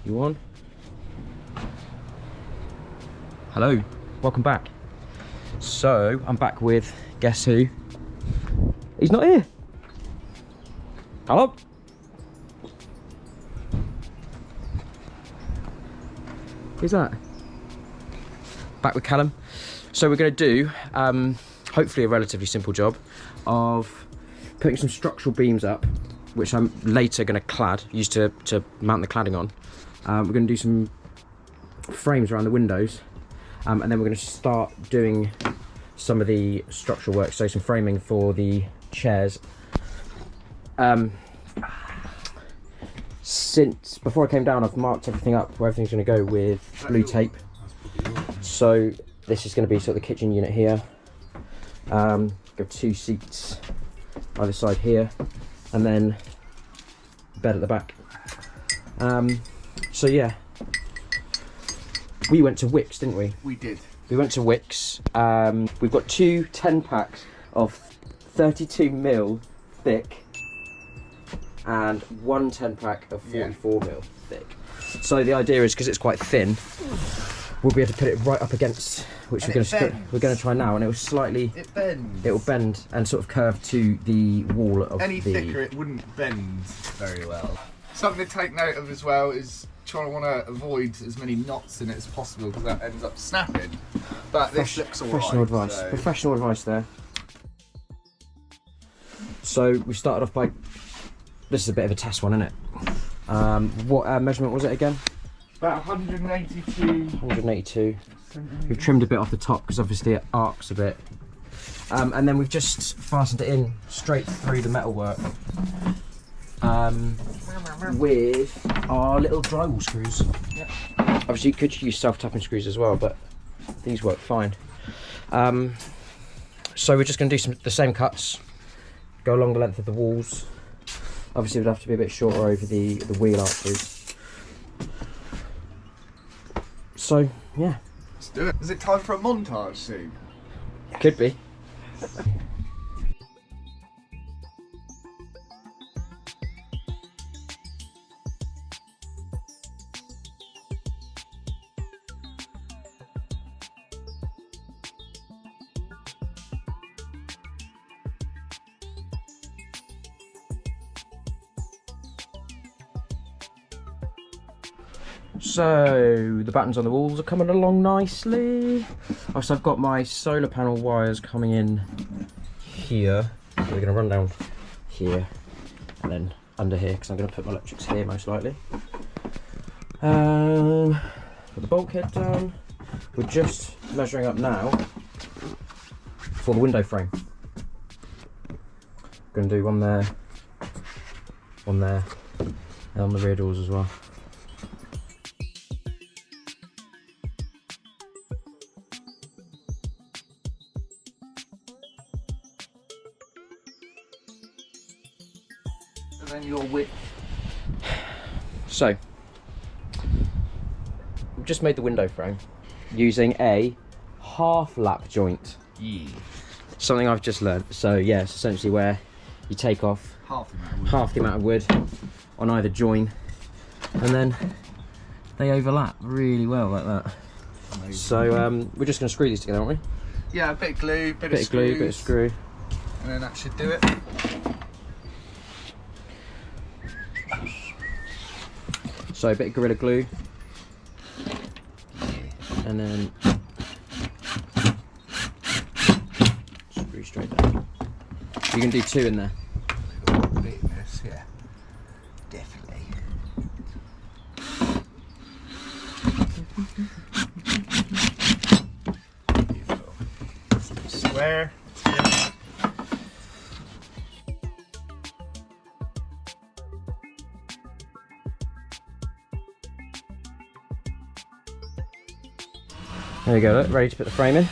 You on? Hello, welcome back. So, I'm back with, guess who? He's not here. Hello? Who's that? Back with Callum. So we're going to do, hopefully a relatively simple job of putting some structural beams up, which I'm later going to use to mount the cladding on. We're going to do some frames around the windows, and then we're going to start doing some of the structural work, so some framing for the chairs. Since before I came down, I've marked everything up where everything's going to go with blue tape. So this is going to be sort of the kitchen unit here. Got 2 seats either side here, and then bed at the back. So yeah, we went to Wickes, didn't we? We did. We went to Wickes. We've got 2 10-packs of 32mm thick and 1 10-pack of 44mm thick. So the idea is, because it's quite thin, we'll be able to put it right up against, which we're going to try now, and it will slightly, it bends. It will bend and sort of curve to the wall of Any thicker, it wouldn't bend very well. Something to take note of as well is trying to avoid as many knots in it as possible, because that ends up snapping. But this looks alright. Professional advice. So. Professional advice there. So we started off by, this is a bit of a test one, isn't it? What measurement was it again? About 182. 182. We've trimmed a bit off the top because obviously it arcs a bit. And then we've just fastened it in straight through the metalwork with our little drywall screws. Yep. Obviously you could use self-tapping screws as well, but these work fine. So we're just going to do the same cuts, go along the length of the walls. Obviously it would have to be a bit shorter over the wheel arches. So yeah, Let's do it. Is it time for a montage soon? could be. So the battens on the walls are coming along nicely. So I've got my solar panel wires coming in here. So we're going to run down here and then under here, because I'm going to put my electrics here most likely. Put the bulkhead down. We're just measuring up now for the window frame. Going to do one there, and on the rear doors as well. And then your width. So, we've just made the window frame using a half lap joint. Yeah. Something I've just learned. So yeah, it's essentially where you take off half the amount of wood on either join, and then they overlap really well like that. Amazing. So we're just going to screw these together, aren't we? Yeah, a bit of glue, bit of glue, bit of screw. And then that should do it. So a bit of Gorilla Glue, and then screw straight down. You can do 2 in there. This, yeah, definitely. Beautiful. Square. Yeah. There we go, look, ready to put the frame in.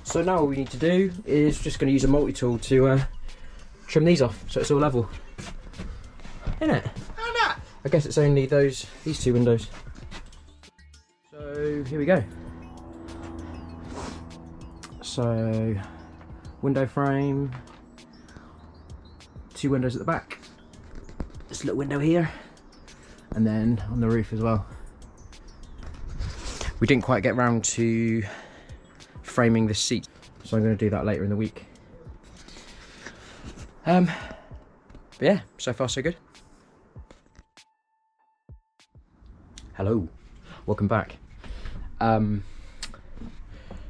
So now what we need to do is just going to use a multi-tool to trim these off so it's all level. Isn't it? How that? I guess it's only these 2 windows. So here we go. So window frame, 2 windows at the back, this little window here, and then on the roof as well. We didn't quite get round to framing the seat, so I'm going to do that later in the week. But yeah, so far so good. Hello, welcome back.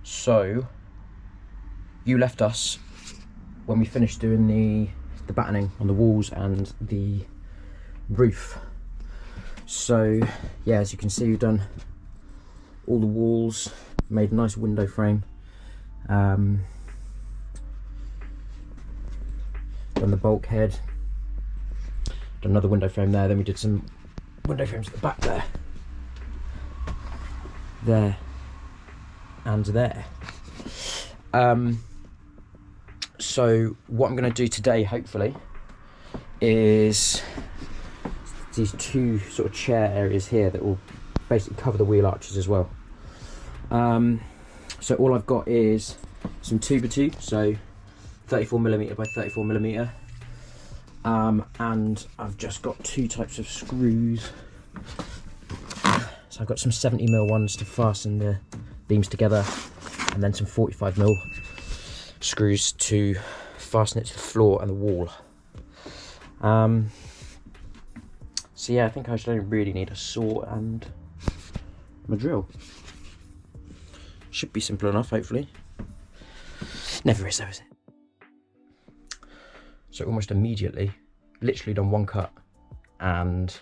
So you left us when we finished doing the battening on the walls and the roof. So yeah, as you can see, we've done all the walls, made a nice window frame, done the bulkhead, done another window frame there, then we did some window frames at the back there and there. So what I'm going to do today, hopefully, is these 2 sort of chair areas here that will basically cover the wheel arches as well. So all I've got is some 2x2, so 34mm by 34mm, and I've just got 2 types of screws. So I've got some 70mm ones to fasten the beams together, and then some 45mm screws to fasten it to the floor and the wall. So yeah, I think I should only really need a saw and my drill. Should be simple enough, hopefully. Never is though, is it? So almost immediately, literally done 1 cut, and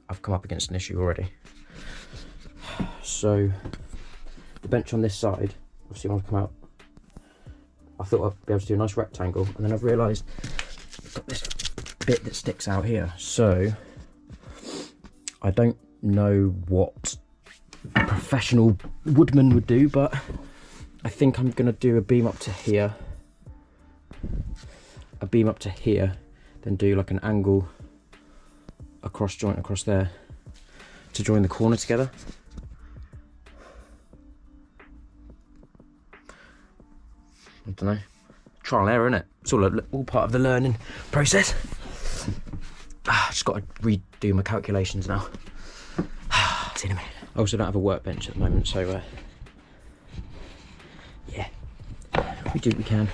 I've come up against an issue already. So the bench on this side, obviously when I come out, I thought I'd be able to do a nice rectangle, and then I've realised I've got this bit that sticks out here. So I don't know what a professional woodman would do, but I think I'm going to do a beam up to here, then do like an angle, a cross joint across there to join the corner together. I don't know, trial and error, innit? It's all part of the learning process. Just got to redo my calculations now. See you in a minute. I also don't have a workbench at the moment, so yeah, we do what we can.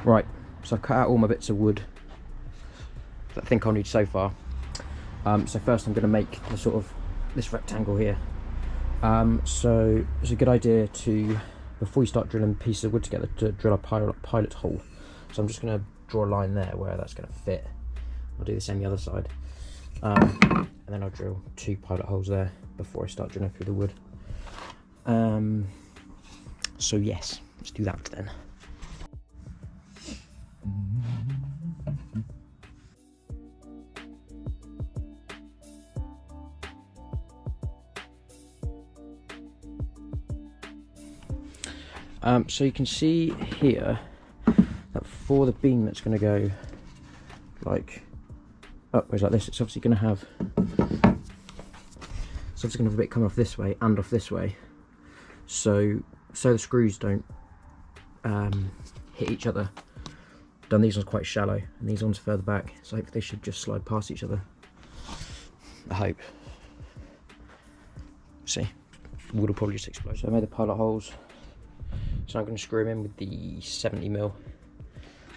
Right, so I've cut out all my bits of wood that I think I'll need so far. So first I'm going to make the sort of this rectangle here. So it's a good idea to, before you start drilling pieces of wood together, to drill a pilot hole. So I'm just going to draw a line there where that's going to fit. I'll do the same the other side, and then I'll drill 2 pilot holes there before I start drilling through the wood. So yes, let's do that then. So you can see here that for the beam that's going to go like upwards like this, it's obviously going to have a bit coming off this way and off this way, so the screws don't hit each other. Done these ones quite shallow and these ones further back, so hopefully they should just slide past each other. I hope. See, wood will probably just explode. So I made the pilot holes. So I'm going to screw them in with the 70mm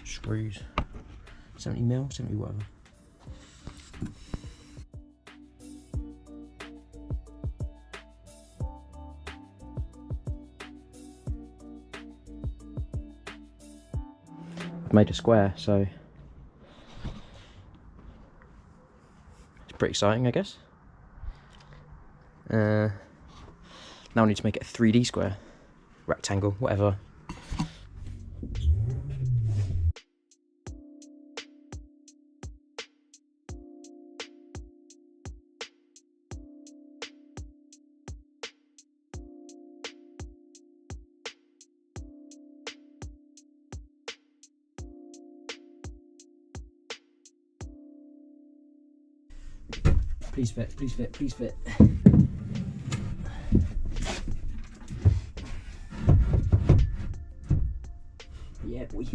screws. 70mm, 70 whatever. I've made a square, so it's pretty exciting, I guess. Now I need to make it a 3D square. Rectangle, whatever. Please fit, please fit, please fit. Yeah, boy.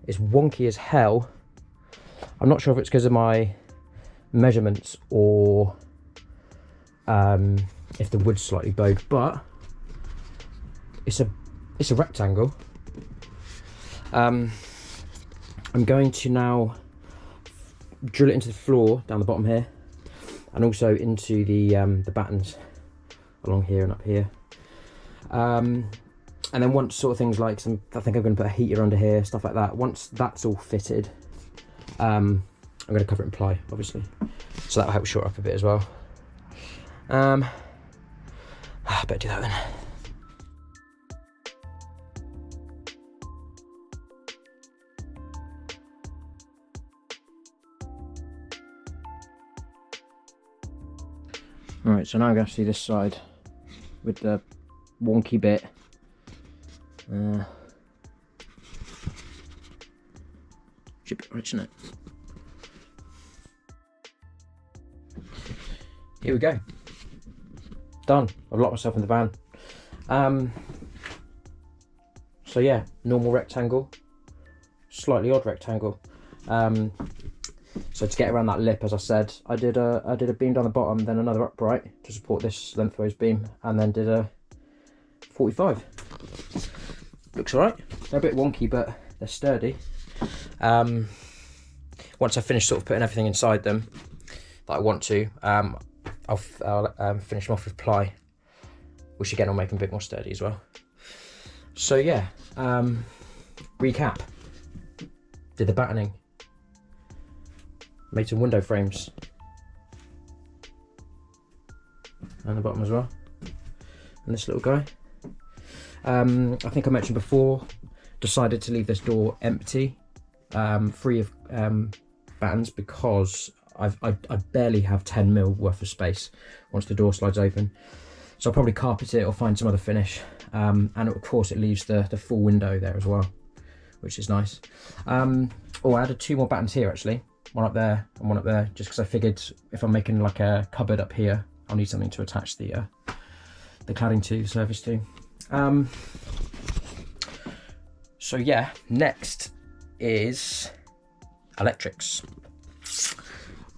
It's wonky as hell. I'm not sure if it's because of my measurements or if the wood's slightly bowed, but it's a rectangle. I'm going to now drill it into the floor down the bottom here, and also into the battens along here and up here. And then once sort of things like I think I'm going to put a heater under here, stuff like that. Once that's all fitted, I'm going to cover it in ply, obviously, so that will help short up a bit as well. I better do that then. Alright, so now I'm going to see this side with the wonky bit. Should be right, shouldn't it? Here we go. Done. I've locked myself in the van. So yeah, normal rectangle, slightly odd rectangle. So to get around that lip, as I said, I did a beam down the bottom, then another upright to support this lengthways beam, and then did a 45. Looks alright. They're a bit wonky, but they're sturdy. Once I finish sort of putting everything inside them that I want to, I'll finish them off with ply, which again will make them a bit more sturdy as well. So yeah, recap. Did the battening. Made some window frames. And the bottom as well. And this little guy. I think I mentioned before, decided to leave this door empty, free of battens, because I barely have 10mm worth of space once the door slides open. So I'll probably carpet it or find some other finish. And of course it leaves the full window there as well, which is nice. Oh, I added 2 more battens here actually. One up there and one up there, just because I figured if I'm making like a cupboard up here, I'll need something to attach the cladding to, the surface to. So yeah, next is electrics.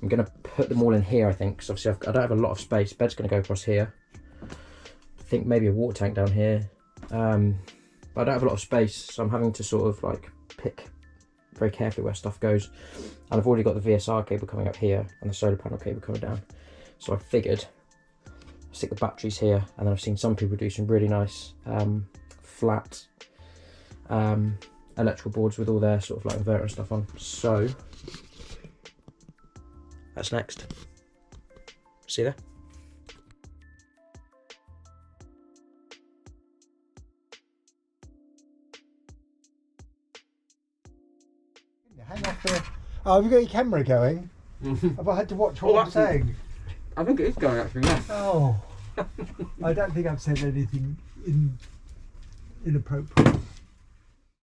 I'm gonna put them all in here, I think, because obviously I don't have a lot of space. Bed's gonna go across here. I think maybe a water tank down here. But I don't have a lot of space, so I'm having to sort of like pick very carefully where stuff goes. And I've already got the VSR cable coming up here and the solar panel cable coming down. So I figured I'll stick the batteries here, and then I've seen some people do some really nice flat electrical boards with all their sort of like inverter and stuff on. So that's next. See you there. Hang off there. Oh, have you got your camera going? Have I had to watch what I'm saying? I think it is going actually, yeah. Oh, I don't think I've said anything inappropriate.